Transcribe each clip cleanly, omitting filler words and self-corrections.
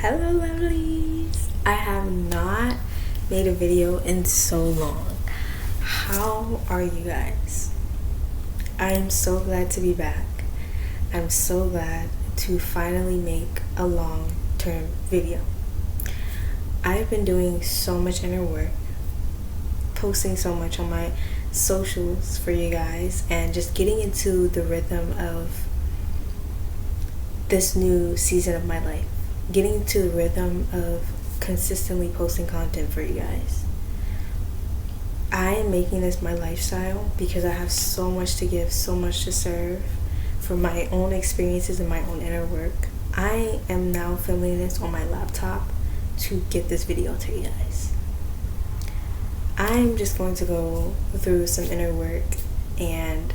Hello lovelies! I have not made a video in so long. How are you guys? I am so glad to be back. I'm so glad to finally make a long-term video. I've been doing so much inner work, posting so much on my socials for you guys, and just getting into the rhythm of this new season of my life. Getting into the rhythm of consistently posting content for you guys. I am making this my lifestyle because I have so much to give, so much to serve for my own experiences and my own inner work. I am now filming this on my laptop to get this video to you guys. I'm just going to go through some inner work and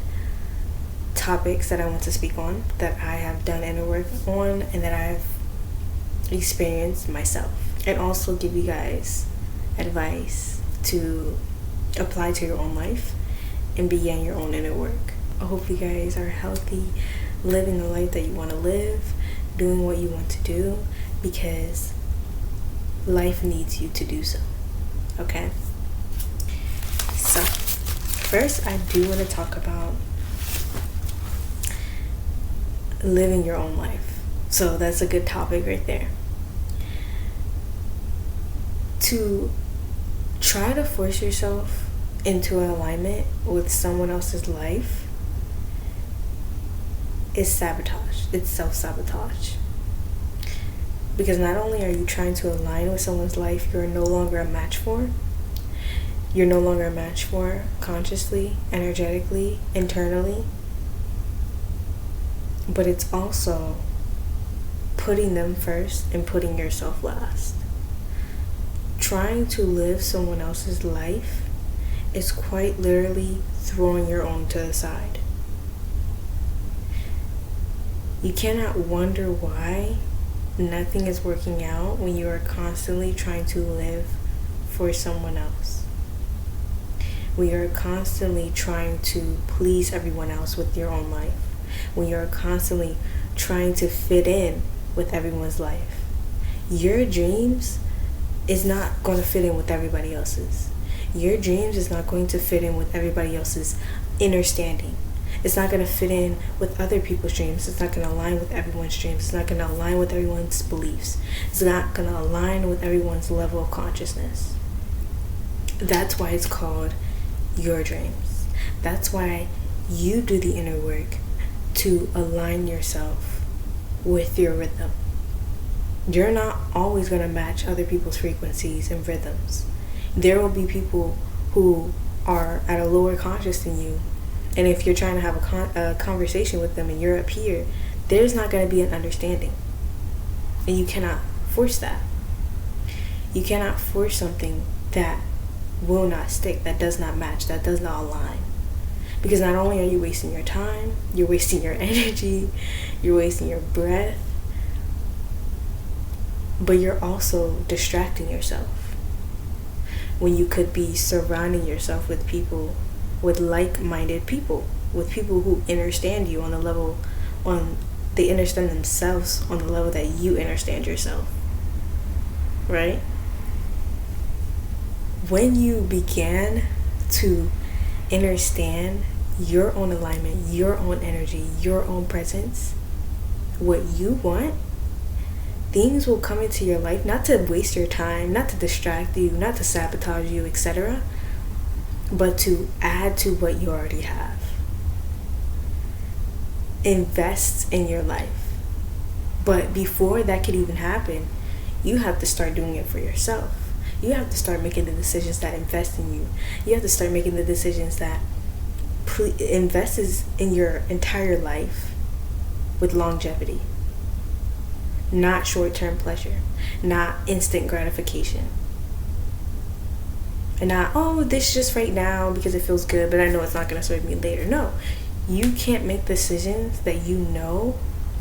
topics that I want to speak on, that I have done inner work on and that I've experienced myself, and also give you guys advice to apply to your own life and begin your own inner work. I hope you guys are healthy, living the life that you want to live, doing what you want to do, because life needs you to do so. Okay? So, first I do want to talk about living your own life. So that's a good topic right there. To try to force yourself into an alignment with someone else's life is sabotage. It's self-sabotage. Because not only are you trying to align with someone's life you're no longer a match for, you're no longer a match for consciously, energetically, internally, but it's also putting them first and putting yourself last. Trying to live someone else's life is quite literally throwing your own to the side. You cannot wonder why nothing is working out when you are constantly trying to live for someone else. When you're constantly trying to please everyone else with your own life. When you're constantly trying to fit in with everyone's life. Your dreams is not going to fit in with everybody else's. Your dreams is not going to fit in with everybody else's understanding. It's not going to fit in with other people's dreams. It's not going to align with everyone's dreams. It's not going to align with everyone's beliefs. It's not going to align with everyone's level of consciousness. That's why it's called your dreams. That's why you do the inner work to align yourself with your rhythm. You're not always going to match other people's frequencies and rhythms. There will be people who are at a lower conscious than you, and if you're trying to have a conversation with them and you're up here, there's not going to be an understanding, and you cannot force that. You cannot force something that will not stick, that does not match, that does not align. Because not only are you wasting your time, you're wasting your energy, you're wasting your breath, but you're also distracting yourself when you could be surrounding yourself with people, with like-minded people, with people who understand you on the level, they understand themselves on the level that you understand yourself, right? When you began to understand your own alignment, your own energy, your own presence, what you want, things will come into your life, not to waste your time, not to distract you, not to sabotage you, etc., but to add to what you already have. Invest in your life. But before that could even happen, you have to start doing it for yourself. You have to start making the decisions that invest in you. You have to start making the decisions that invests in your entire life with longevity. Not short-term pleasure. Not instant gratification. And not, oh, this just right now because it feels good, but I know it's not going to serve me later. No. You can't make decisions that you know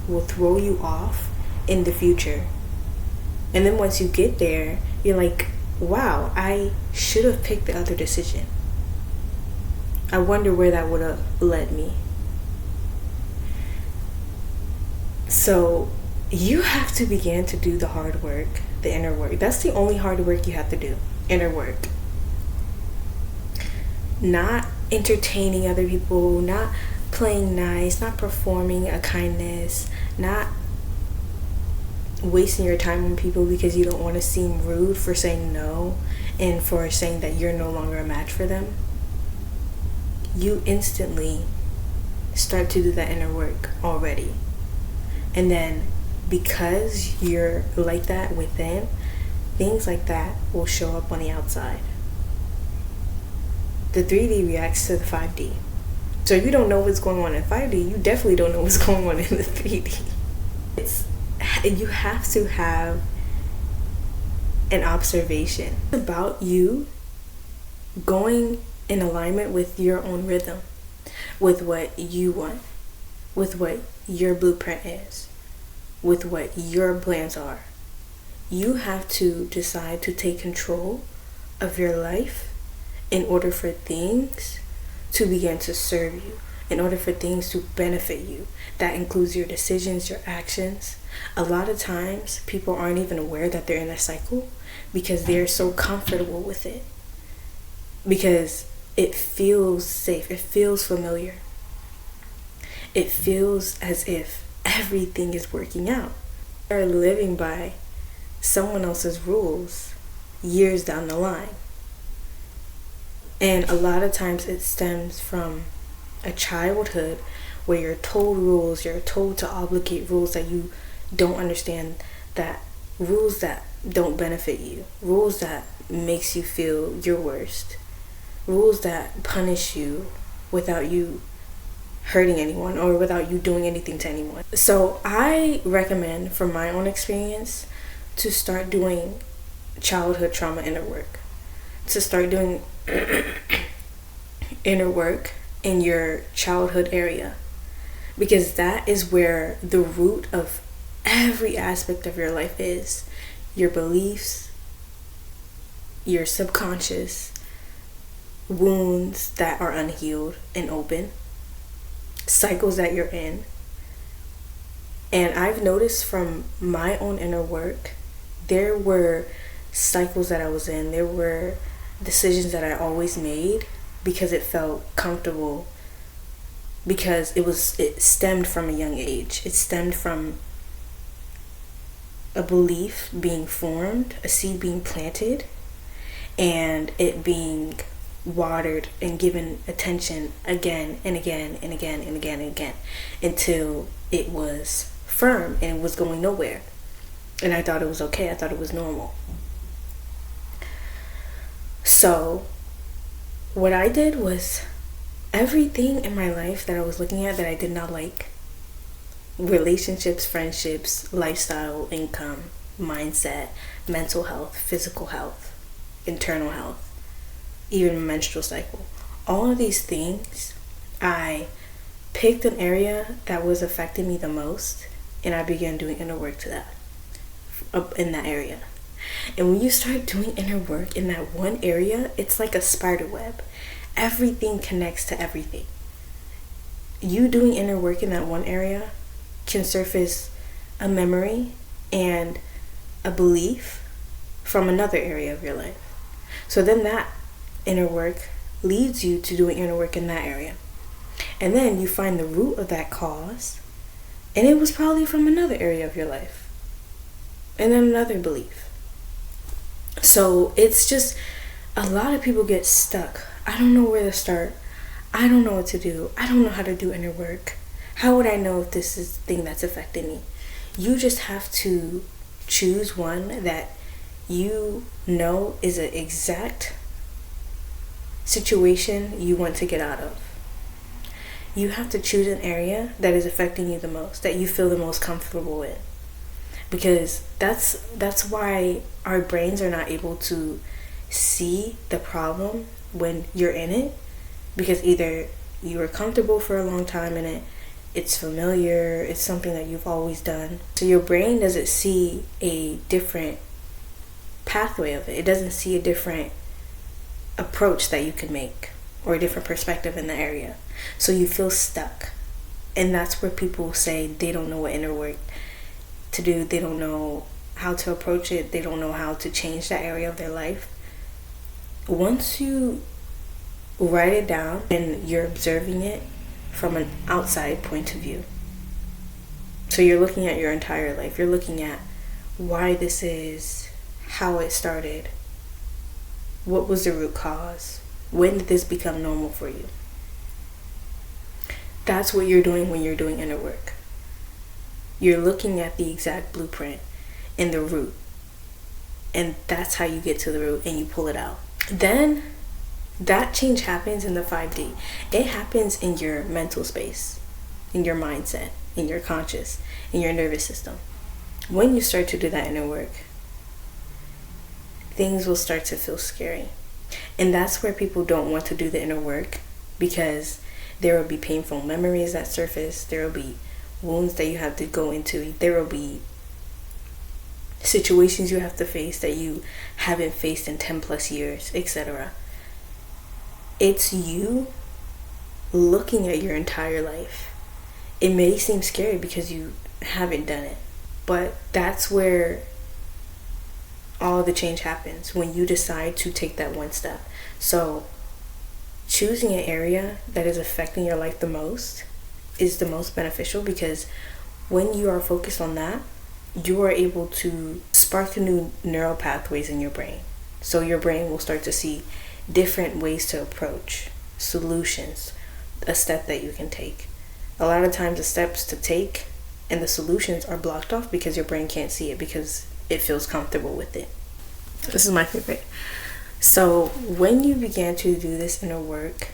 will throw you off in the future. And then once you get there, you're like, wow, I should have picked the other decision. I wonder where that would have led me. So you have to begin to do the hard work, the inner work. That's the only hard work you have to do, inner work. Not entertaining other people, not playing nice, not performing a kindness, not wasting your time on people because you don't want to seem rude for saying no and for saying that you're no longer a match for them. You instantly start to do that inner work already. And then because you're like that within, things like that will show up on the outside. The 3D reacts to the 5D. So if you don't know what's going on in 5D, you definitely don't know what's going on in the 3D. You have to have an observation about you going in alignment with your own rhythm, with what you want, with what your blueprint is, with what your plans are. You have to decide to take control of your life in order for things to begin to serve you, in order for things to benefit you. That includes your decisions, your actions. A lot of times, people aren't even aware that they're in a cycle because they're so comfortable with it. Because it feels safe, it feels familiar. It feels as if everything is working out. They're living by someone else's rules years down the line. And a lot of times it stems from a childhood where you're told rules, you're told to obligate rules that you don't understand, that rules that don't benefit you, rules that makes you feel your worst, rules that punish you without you hurting anyone or without you doing anything to anyone. So I recommend, from my own experience, to start doing childhood trauma inner work, to start doing inner work in your childhood area, because that is where the root of every aspect of your life is. Your beliefs, your subconscious, wounds that are unhealed and open, cycles that you're in. And I've noticed from my own inner work, there were cycles that I was in, there were decisions that I always made because it felt comfortable, because it stemmed from a young age. It stemmed from a belief being formed, a seed being planted, and it being watered and given attention again and again and again and again and again until it was firm and it was going nowhere. And I thought it was okay. I thought it was normal. So what I did was, everything in my life that I was looking at that I did not like, relationships, friendships, lifestyle, income, mindset, mental health, physical health, internal health, even menstrual cycle, all of these things, I picked an area that was affecting me the most, and I began doing inner work to that, up in that area. And when you start doing inner work in that one area, it's like a spider web. Everything connects to everything. You doing inner work in that one area can surface a memory and a belief from another area of your life. So then that inner work leads you to doing inner work in that area. And then you find the root of that cause, and it was probably from another area of your life. And then another belief. So it's just, a lot of people get stuck. I don't know where to start. I don't know what to do. I don't know how to do inner work. How would I know if this is the thing that's affecting me? You just have to choose one that you know is an exact situation you want to get out of. You have to choose an area that is affecting you the most, that you feel the most comfortable in. Because that's why our brains are not able to see the problem when you're in it, because either you were comfortable for a long time in it, it's familiar, it's something that you've always done. So your brain doesn't see a different pathway of it. It doesn't see a different approach that you can make or a different perspective in the area. So you feel stuck. And that's where people say they don't know what inner work to do. They don't know how to approach it. They don't know how to change that area of their life. Once you write it down and you're observing it from an outside point of view, so you're looking at your entire life, you're looking at why this is, how it started, what was the root cause, when did this become normal for you. That's what you're doing when you're doing inner work. You're looking at the exact blueprint and the root, and that's how you get to the root and you pull it out. Then that change happens in the 5D. It happens in your mental space, in your mindset, in your conscious, in your nervous system. When you start to do that inner work, things will start to feel scary. And that's where people don't want to do the inner work, because there will be painful memories that surface. There will be wounds that you have to go into. There will be situations you have to face that you haven't faced in 10 plus years, etc. It's you looking at your entire life. It may seem scary because you haven't done it, but that's where all the change happens, when you decide to take that one step. So choosing an area that is affecting your life the most is the most beneficial, because when you are focused on that, you are able to spark the new neural pathways in your brain. So your brain will start to see different ways to approach solutions, a step that you can take. A lot of times the steps to take and the solutions are blocked off because your brain can't see it, because it feels comfortable with it. This is my favorite. So when you begin to do this inner work,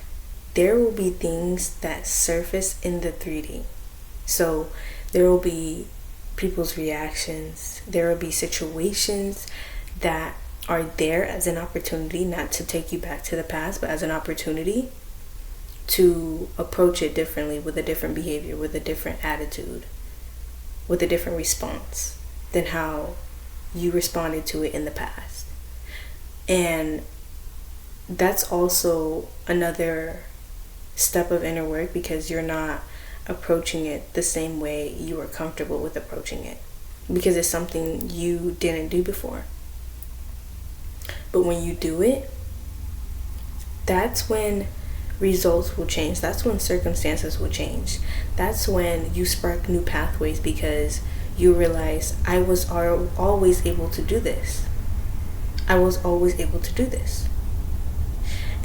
there will be things that surface in the 3D. So there will be people's reactions. There will be situations that are there as an opportunity, not to take you back to the past, but as an opportunity to approach it differently, with a different behavior, with a different attitude, with a different response than how you responded to it in the past. And that's also another step of inner work, because you're not approaching it the same way you are comfortable with approaching it, because it's something you didn't do before. But when you do it, that's when results will change. That's when circumstances will change. That's when you spark new pathways, because you realize, I was always able to do this. I was always able to do this.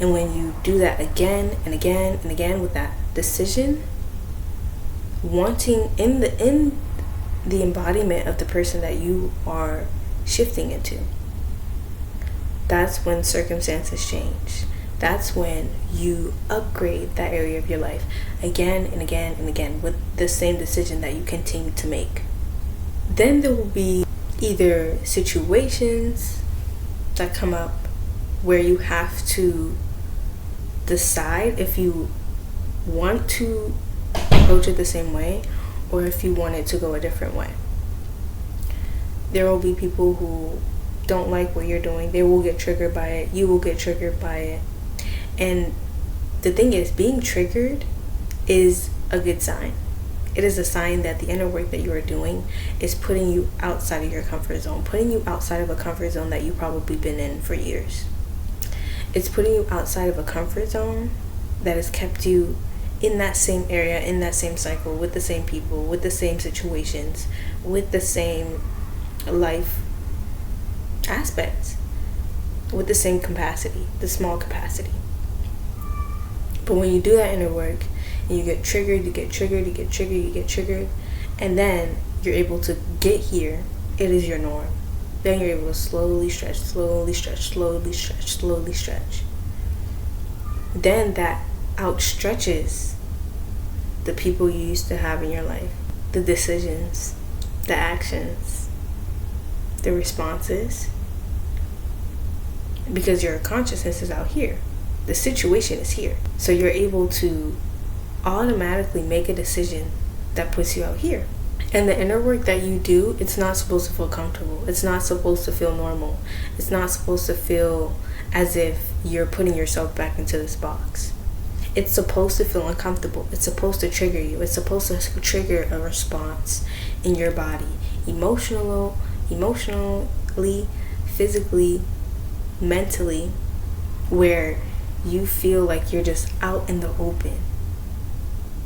And when you do that again and again and again with that decision, wanting in the embodiment of the person that you are shifting into, that's when circumstances change. That's when you upgrade that area of your life again and again and again with the same decision that you continue to make. Then there will be either situations that come up where you have to decide if you want to approach it the same way or if you want it to go a different way. There will be people who don't like what you're doing. They will get triggered by it. You will get triggered by it. And the thing is, being triggered is a good sign. It is a sign that the inner work that you are doing is putting you outside of your comfort zone, putting you outside of a comfort zone that you've probably been in for years. It's putting you outside of a comfort zone that has kept you in that same area, in that same cycle, with the same people, with the same situations, with the same life aspects, with the same capacity, the small capacity. But when you do that inner work, and you get triggered, and then you're able to get here, it is your norm. Then you're able to slowly stretch. Then that outstretches the people you used to have in your life, the decisions, the actions, the responses, because your consciousness is out here. The situation is here. So you're able to automatically make a decision that puts you out here. And the inner work that you do, it's not supposed to feel comfortable. It's not supposed to feel normal. It's not supposed to feel as if you're putting yourself back into this box. It's supposed to feel uncomfortable. It's supposed to trigger you. It's supposed to trigger a response in your body, emotionally, physically, mentally, where you feel like you're just out in the open.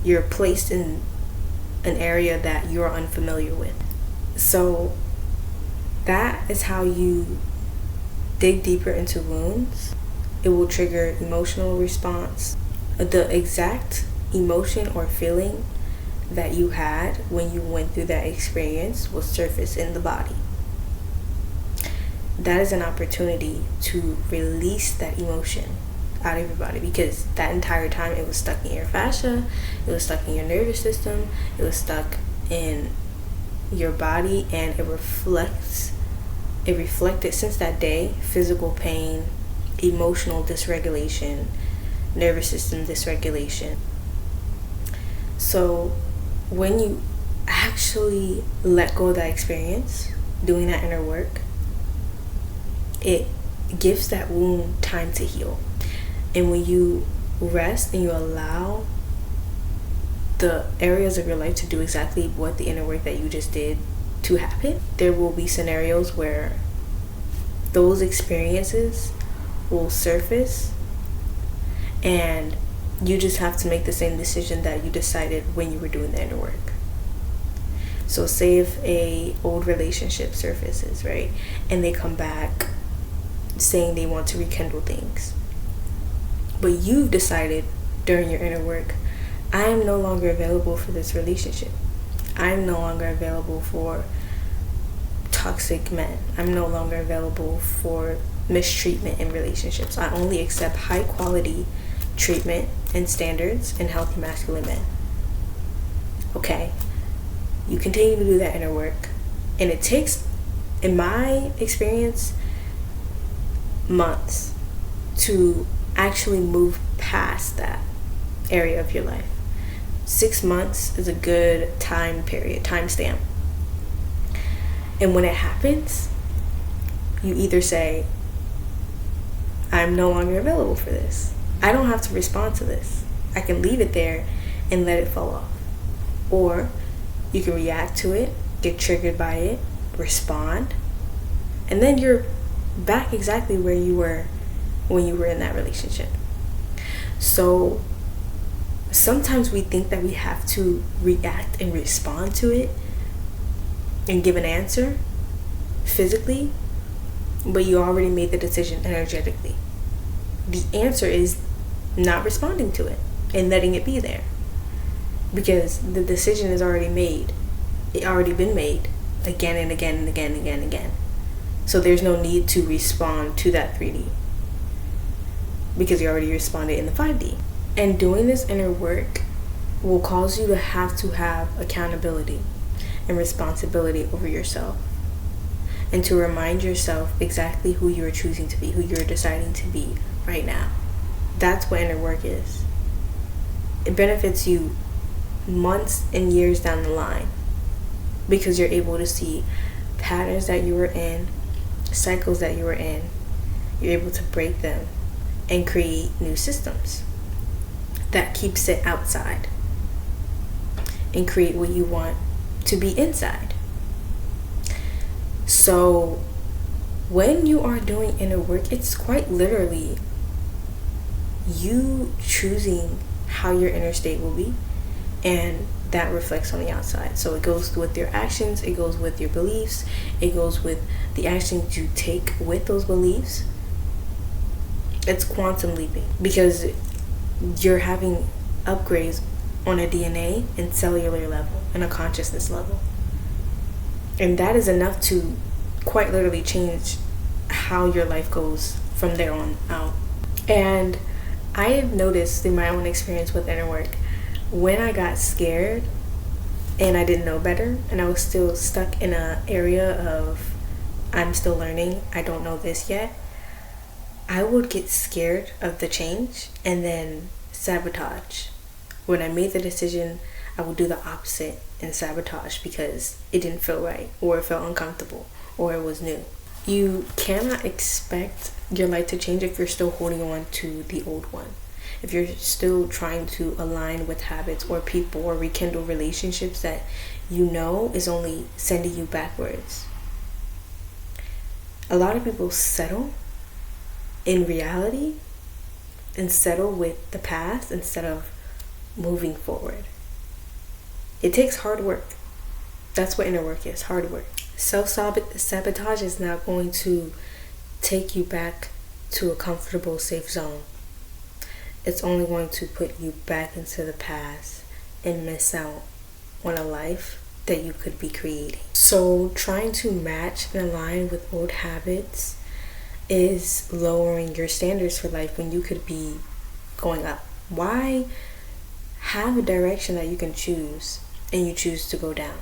You're placed in an area that you're unfamiliar with. So that is how you dig deeper into wounds. It will trigger emotional response. The exact emotion or feeling that you had when you went through that experience will surface in the body. That is an opportunity to release that emotion out of your body, because that entire time it was stuck in your fascia, it was stuck in your nervous system, it was stuck in your body, and it reflected since that day physical pain, emotional dysregulation, nervous system dysregulation. So when you actually let go of that experience, doing that inner work, it gives that wound time to heal. And when you rest and you allow the areas of your life to do exactly what the inner work that you just did to happen, there will be scenarios where those experiences will surface, and you just have to make the same decision that you decided when you were doing the inner work. So say if a old relationship surfaces, right, and they come back saying they want to rekindle things, but you've decided during your inner work, I am no longer available for this relationship. I am no longer available for toxic men. I'm no longer available for mistreatment in relationships. I only accept high quality treatment and standards in healthy masculine men. Okay, you continue to do that inner work, and it takes, in my experience, months to actually move past that area of your life. 6 months is a good time period, time stamp. And when it happens, you either say, I'm no longer available for this. I don't have to respond to this. I can leave it there and let it fall off. Or you can react to it, get triggered by it, respond, and then you're back exactly where you were when you were in that relationship. So sometimes we think that we have to react and respond to it and give an answer physically, but you already made the decision energetically. The answer is not responding to it and letting it be there, because the decision is already made. It already been made again and again and again and again and again. So there's no need to respond to that 3D, because you already responded in the 5D. And doing this inner work will cause you to have accountability and responsibility over yourself, and to remind yourself exactly who you are choosing to be, who you're deciding to be right now. That's what inner work is. It benefits you months and years down the line, because you're able to see patterns that you were in, cycles that you were in. You're able to break them and create new systems that keeps it outside and create what you want to be inside. So when you are doing inner work, it's quite literally you choosing how your inner state will be, and that reflects on the outside. So it goes with your actions, it goes with your beliefs, it goes with the actions you take with those beliefs. It's quantum leaping, because you're having upgrades on a DNA and cellular level and a consciousness level. And that is enough to quite literally change how your life goes from there on out. And I have noticed in my own experience with inner work, when I got scared and I didn't know better, and I was still stuck in an area of I'm still learning, I don't know this yet, I would get scared of the change and then sabotage. When I made the decision, I would do the opposite and sabotage because it didn't feel right, or it felt uncomfortable, or it was new. You cannot expect your life to change if you're still holding on to the old one. If you're still trying to align with habits or people or rekindle relationships that you know is only sending you backwards. A lot of people settle in reality and settle with the past instead of moving forward. It takes hard work. That's what inner work is, hard work. Self-sabotage is not going to take you back to a comfortable, safe zone. It's only going to put you back into the past and miss out on a life that you could be creating. So trying to match and align with old habits is lowering your standards for life when you could be going up. Why have a direction that you can choose and you choose to go down?